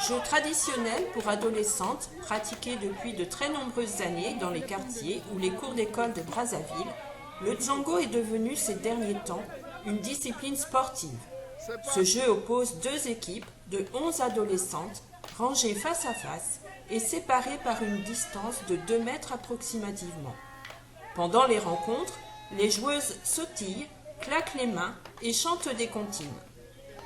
Jeu traditionnel pour adolescentes, pratiqué depuis de très nombreuses années dans les quartiers ou les cours d'école de Brazzaville, le Dzango est devenu ces derniers temps une discipline sportive. Ce jeu oppose deux équipes de 11 adolescentes rangées face à face et séparées par une distance de 2 mètres approximativement. Pendant les rencontres, les joueuses sautillent, claquent les mains et chantent des comptines.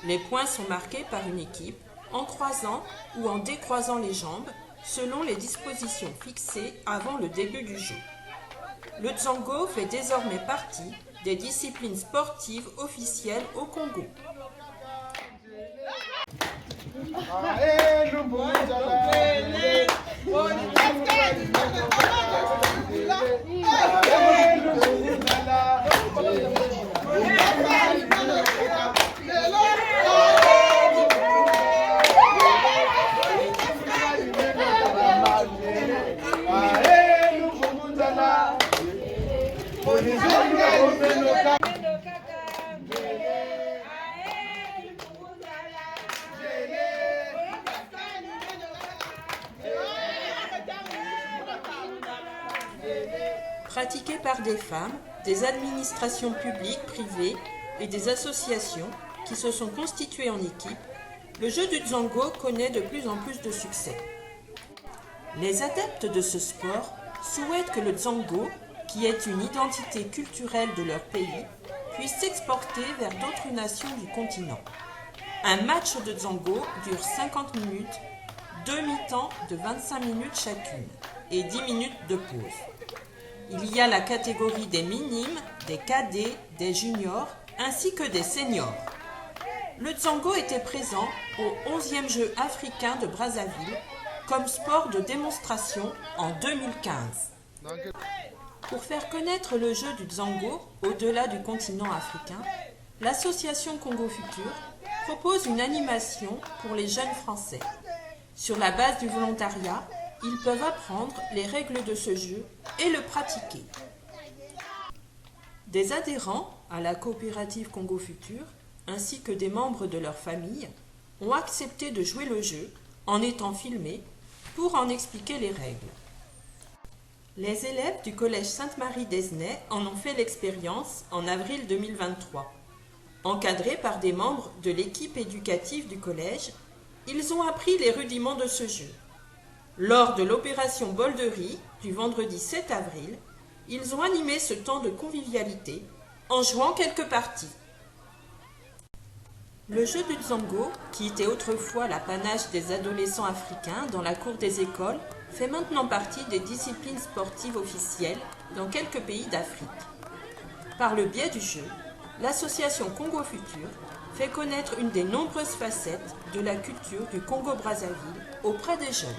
Les points sont marqués par une équipe en croisant ou en décroisant les jambes selon les dispositions fixées avant le début du jeu. Le Dzango fait désormais partie des disciplines sportives officielles au Congo. Pratiqué par des femmes, des administrations publiques, privées et des associations qui se sont constituées en équipe, le jeu du Dzango connaît de plus en plus de succès. Les adeptes de ce sport souhaitent que le Dzango, qui est une identité culturelle de leur pays, puisse s'exporter vers d'autres nations du continent. Un match de Dzango dure 50 minutes, 2 mi-temps de 25 minutes chacune et 10 minutes de pause. Il y a la catégorie des minimes, des cadets, des juniors, ainsi que des seniors. Le Dzango était présent au 11e Jeux africains de Brazzaville comme sport de démonstration en 2015. Pour faire connaître le jeu du Dzango au-delà du continent africain, l'association Congo Futur propose une animation pour les jeunes Français. Sur la base du volontariat, ils peuvent apprendre les règles de ce jeu et le pratiquer. Des adhérents à la coopérative Congo Futur, ainsi que des membres de leur famille, ont accepté de jouer le jeu en étant filmés pour en expliquer les règles. Les élèves du collège Sainte-Marie d'Esnay en ont fait l'expérience en avril 2023. Encadrés par des membres de l'équipe éducative du collège, ils ont appris les rudiments de ce jeu. Lors de l'opération Bol de riz du vendredi 7 avril, ils ont animé ce temps de convivialité en jouant quelques parties. Le jeu du Dzango, qui était autrefois l'apanage des adolescents africains dans la cour des écoles, fait maintenant partie des disciplines sportives officielles dans quelques pays d'Afrique. Par le biais du jeu, l'association Congo Futur fait connaître une des nombreuses facettes de la culture du Congo-Brazzaville auprès des jeunes.